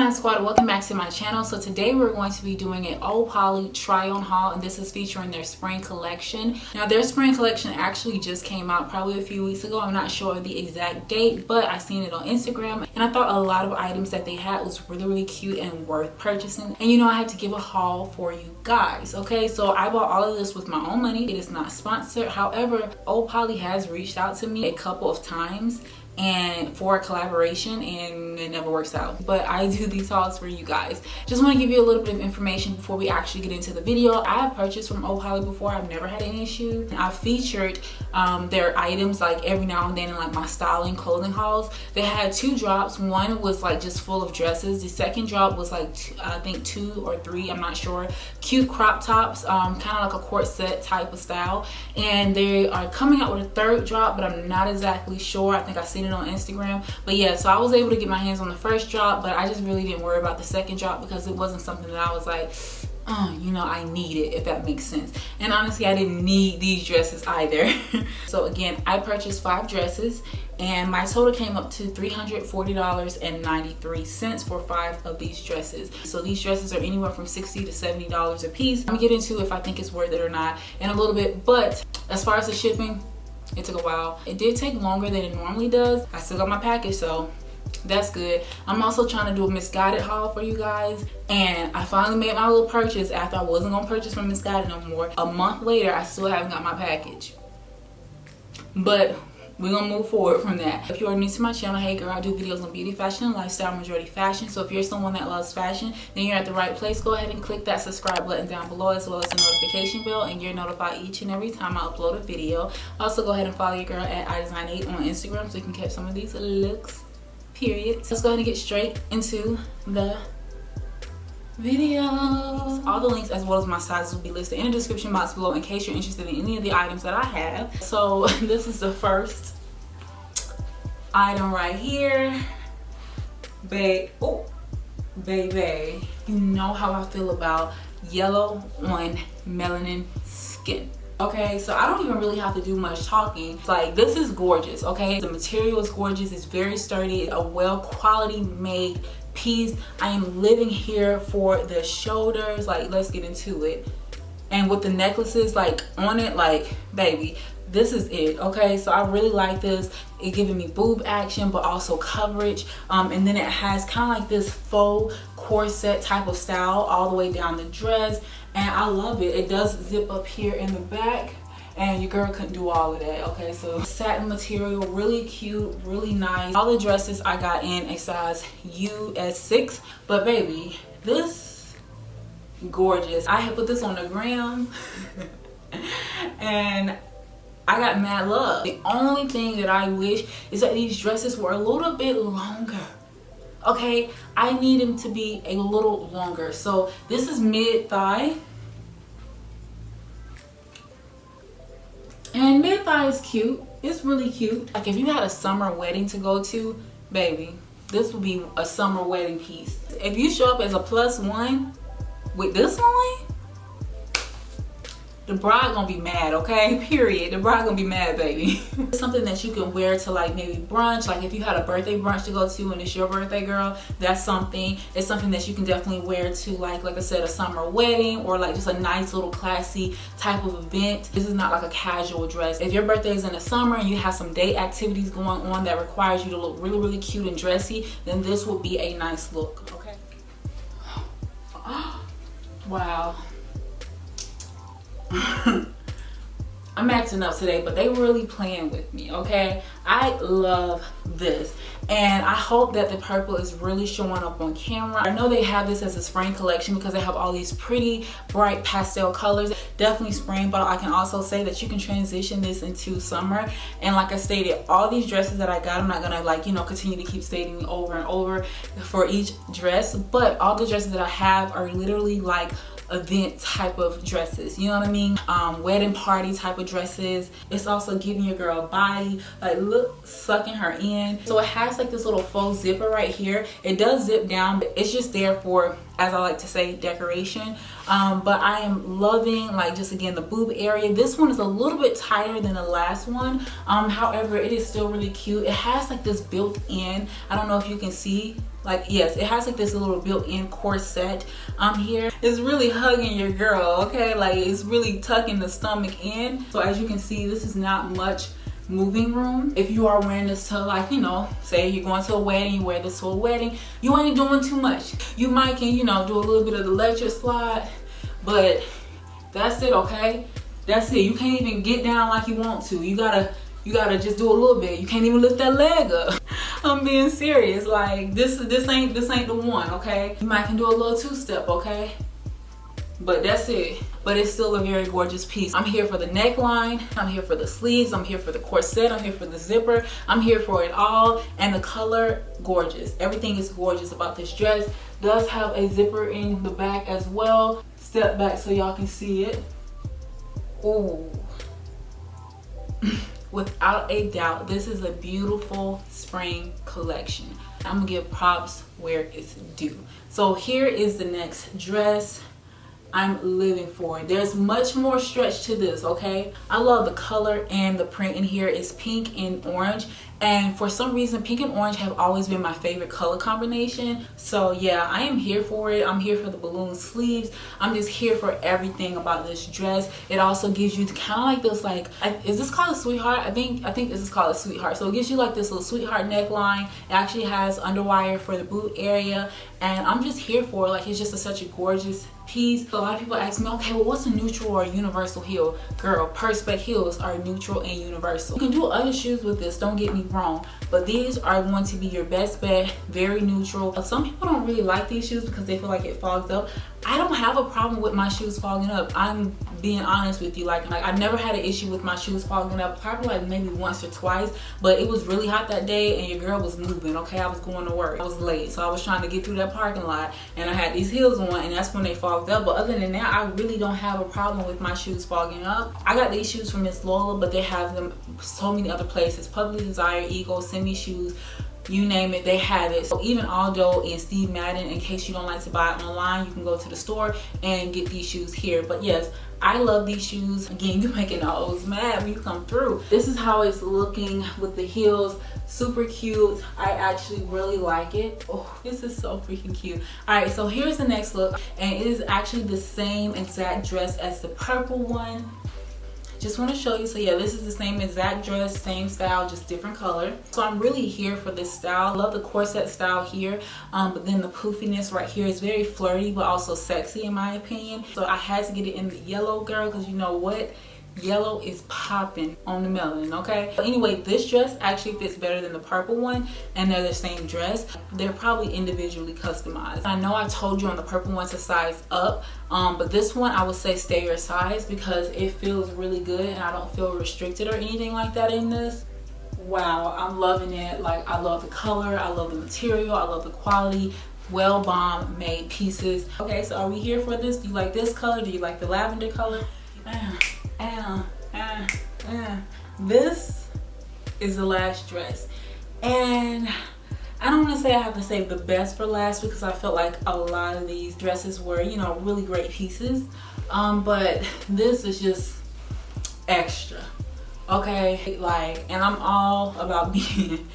Marjan Squad, welcome back to my channel. So today we're going to be doing an ohpolly try on haul, and this is featuring their spring collection. Now their spring collection actually just came out probably a few weeks ago. I'm not sure of the exact date, but I seen it on Instagram and I thought a lot of items that they had was really cute and worth purchasing. And you know, I had to give a haul for you guys. Okay, so I bought all of this with my own money. It is not sponsored. However, ohpolly has reached out to me a couple of times and for a collaboration, and it never works out, but I do these hauls for you guys. Just want to give you a little bit of information before we actually get into the video. I have purchased from ohpolly before. I've never had any issues. I've featured their items like every now and then in like my styling clothing hauls. They had two drops. One was like just full of dresses. The second drop was like I think 2 or 3, I'm not sure, cute crop tops, kind of like a corset type of style. And they are coming out with a third drop, but I'm not exactly sure. I think I've seen it on Instagram. But yeah, so I was able to get my hands on the first drop, but I just really didn't worry about the second drop because it wasn't something that I was like, you know, I need it, if that makes sense. And honestly, I didn't need these dresses either. So again, I purchased 5 dresses and my total came up to $340.93 for 5 of these dresses. So these dresses are anywhere from $60 to $70 a piece. I'm gonna get into if I think it's worth it or not in a little bit, but as far as the shipping, it took a while. It did take longer than it normally does. I still got my package, so that's good. I'm also trying to do a Misguided haul for you guys, and I finally made my little purchase after I wasn't gonna purchase from Misguided no more. A month later, I still haven't got my package, but we're gonna move forward from that. If you are new to my channel, hey girl, I do videos on beauty, fashion, and lifestyle, majority fashion. So if you're someone that loves fashion, then you're at the right place. Go ahead and click that subscribe button down below, as well as the notification bell, and you're notified each and every time I upload a video. Also, go ahead and follow your girl at iDESIGN8 on Instagram so you can catch some of these looks, period. So let's go ahead and get straight into the videos. All the links as well as my sizes will be listed in the description box below in case you're interested in any of the items that I have. So this is the first item right here. Babe, oh baby, you know how I feel about yellow on melanin skin. Okay, so I don't even really have to do much talking. Like, this is gorgeous. Okay, the material is gorgeous. It's very sturdy, a well quality made piece. I am living here for the shoulders. Like, let's get into it. And with the necklaces like on it, like baby, this is it. Okay, so I really like this. It giving me boob action but also coverage, and then it has kind of like this faux corset type of style all the way down the dress, and I love it. It does zip up here in the back, and your girl couldn't do all of that. Okay, so satin material, really cute, really nice. All the dresses I got in a size US6, but baby, this gorgeous. I had put this on the gram and I got mad love. The only thing that I wish is that these dresses were a little bit longer. Okay, I need them to be a little longer. So this is mid-thigh, and mid-thigh is cute. It's really cute. Like, if you had a summer wedding to go to, baby, this would be a summer wedding piece. If you show up as a +1 with this on, the bride gonna be mad, okay? Period. The bride gonna be mad, baby. It's something that you can wear to like maybe brunch. Like if you had a birthday brunch to go to and it's your birthday, girl, that's something. It's something that you can definitely wear to like I said, a summer wedding or like just a nice little classy type of event. This is not like a casual dress. If your birthday is in the summer and you have some date activities going on that requires you to look really cute and dressy, then this will be a nice look, okay? Wow. I'm acting up today, but they really playing with me, okay? I love this, and I hope that the purple is really showing up on camera. I know they have this as a spring collection because they have all these pretty bright pastel colors. Definitely spring, but I can also say that you can transition this into summer. And like I stated, all these dresses that I got, I'm not gonna like, you know, continue to keep stating over and over for each dress, but all the dresses that I have are literally like event type of dresses, you know what I mean? Wedding party type of dresses. It's also giving your girl a body, like look, sucking her in. So it has like this little faux zipper right here. It does zip down, but it's just there for, as I like to say, decoration. But I am loving, like, just again the boob area. This one is a little bit tighter than the last one. However, it is still really cute. It has like this built in, I don't know if you can see, Like, yes, it has like this little built-in corset here. It's really hugging your girl, okay? Like, it's really tucking the stomach in. So as you can see, this is not much moving room. If you are wearing this to, like, you know, say you're going to a wedding, you wear this to a wedding, you ain't doing too much. You might can, you know, do a little bit of the electric slide, but that's it, okay? That's it. You can't even get down like you want to. You gotta just do a little bit. You can't even lift that leg up. I'm being serious. Like, this ain't the one, okay? You might can do a little two-step, okay? But that's it. But it's still a very gorgeous piece. I'm here for the neckline, I'm here for the sleeves, I'm here for the corset, I'm here for the zipper, I'm here for it all. And the color, gorgeous. Everything is gorgeous about this dress. Does have a zipper in the back as well. Step back so y'all can see it. Ooh. Without a doubt, this is a beautiful spring collection. I'm gonna give props where it's due. So here is the next dress. I'm living for it. There's much more stretch to this, okay? I love the color and the print in here. It's pink and orange, and for some reason pink and orange have always been my favorite color combination. So yeah, I am here for it. I'm here for the balloon sleeves. I'm just here for everything about this dress. It also gives you kind of like this, like, is this called a sweetheart? I think this is called a sweetheart. So it gives you like this little sweetheart neckline. It actually has underwire for the boot area, and I'm just here for it. Like, it's just such a gorgeous piece. So a lot of people ask me, okay, well, what's a neutral or a universal heel? Girl, Perspex heels are neutral and universal. You can do other shoes with this, don't get me wrong, but these are going to be your best bet. Very neutral. Some people don't really like these shoes because they feel like it fogs up. I don't have a problem with my shoes fogging up. I'm being honest with you. Like I've never had an issue with my shoes fogging up, probably like maybe once or twice, but it was really hot that day and your girl was moving, okay? I was going to work. I was late, so I was trying to get through that parking lot, and I had these heels on, and that's when they fogged up. But other than that, I really don't have a problem with my shoes fogging up. I got these shoes from Miss Lola, but they have them so many other places. Public Desire, Eagle, Semi Shoes, you name it, they have it. So even Aldo and Steve Madden, in case you don't like to buy it online, you can go to the store and get these shoes here. But yes, I love these shoes. Again, you're making the O's mad when you come through. This is how it's looking with the heels. Super cute. I actually really like it. Oh, this is so freaking cute. All right, so here's the next look, and it is actually the same exact dress as the purple one. Just want to show you. So yeah, this is the same exact dress, same style, just different color. So I'm really here for this style. I love the corset style here, but then the poofiness right here is very flirty but also sexy in my opinion. So I had to get it in the yellow, girl, because you know what? Yellow is popping on the melon, okay? But anyway, this dress actually fits better than the purple one, and they're the same dress. They're probably individually customized. I know I told you on the purple one to size up, but this one I would say stay your size because it feels really good and I don't feel restricted or anything like that in this. Wow, I'm loving it. Like, I love the color, I love the material, I love the quality. Well bomb made pieces. Okay, so are we here for this? Do you like this color? Do you like the lavender color? This is the last dress, and I don't want to say I have to save the best for last because I felt like a lot of these dresses were, you know, really great pieces, but this is just extra, okay? Like, and I'm all about being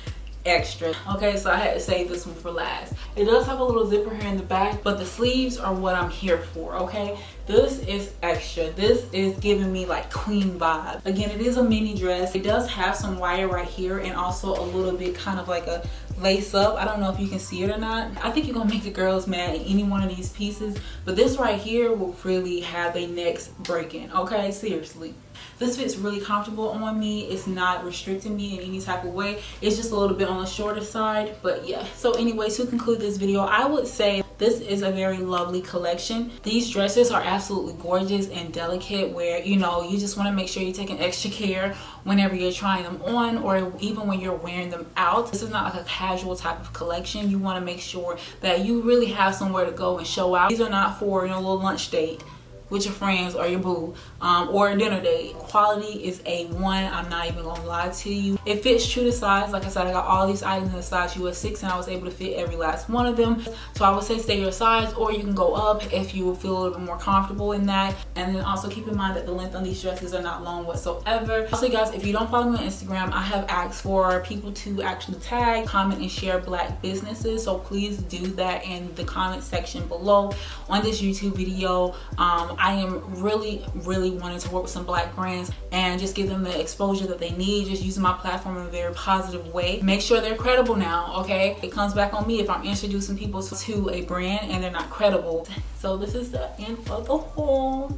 extra, okay? So I had to save this one for last. It does have a little zipper here in the back, but the sleeves are what I'm here for, okay? This is extra. This is giving me like queen vibe. Again, it is a mini dress. It does have some wire right here and also a little bit kind of like a lace up. I don't know if you can see it or not. I think you're gonna make the girls mad in any one of these pieces, but this right here will really have their necks breaking, okay? Seriously. This fits really comfortable on me. It's not restricting me in any type of way. It's just a little bit on the shorter side, but yeah. So anyway, to conclude this video, I would say this is a very lovely collection. These dresses are absolutely gorgeous and delicate where, you know, you just want to make sure you're taking extra care whenever you're trying them on or even when you're wearing them out. This is not like a casual type of collection. You want to make sure that you really have somewhere to go and show out. These are not for, you know, a little lunch date. with your friends or your boo, or a dinner date. Quality is A1. I'm not even gonna lie to you. It fits true to size. Like I said, I got all these items in the size US 6 and I was able to fit every last one of them. So I would say stay your size, or you can go up if you feel a little bit more comfortable in that. And then also keep in mind that the length on these dresses are not long whatsoever. Also guys, if you don't follow me on Instagram, I have asked for people to actually tag, comment, and share Black businesses. So please do that in the comment section below on this YouTube video. I am really wanting to work with some Black brands and just give them the exposure that they need, just using my platform in a very positive way. Make sure they're credible now, okay? It comes back on me if I'm introducing people to a brand and they're not credible. So this is the end of the haul,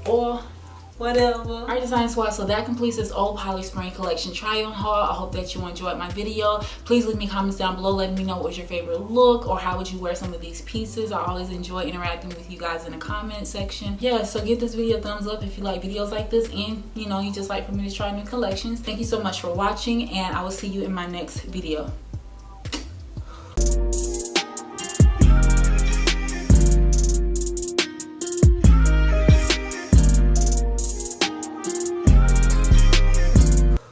or whatever. Alright, design squad, so that completes this ohpolly spring collection try on haul. I hope that you enjoyed my video. Please leave me comments down below letting me know what was your favorite look, or how would you wear some of these pieces. I always enjoy interacting with you guys in the comment section. Yeah, so give this video a thumbs up if you like videos like this, and you know, you just like for me to try new collections. Thank you so much for watching, and I will see you in my next video.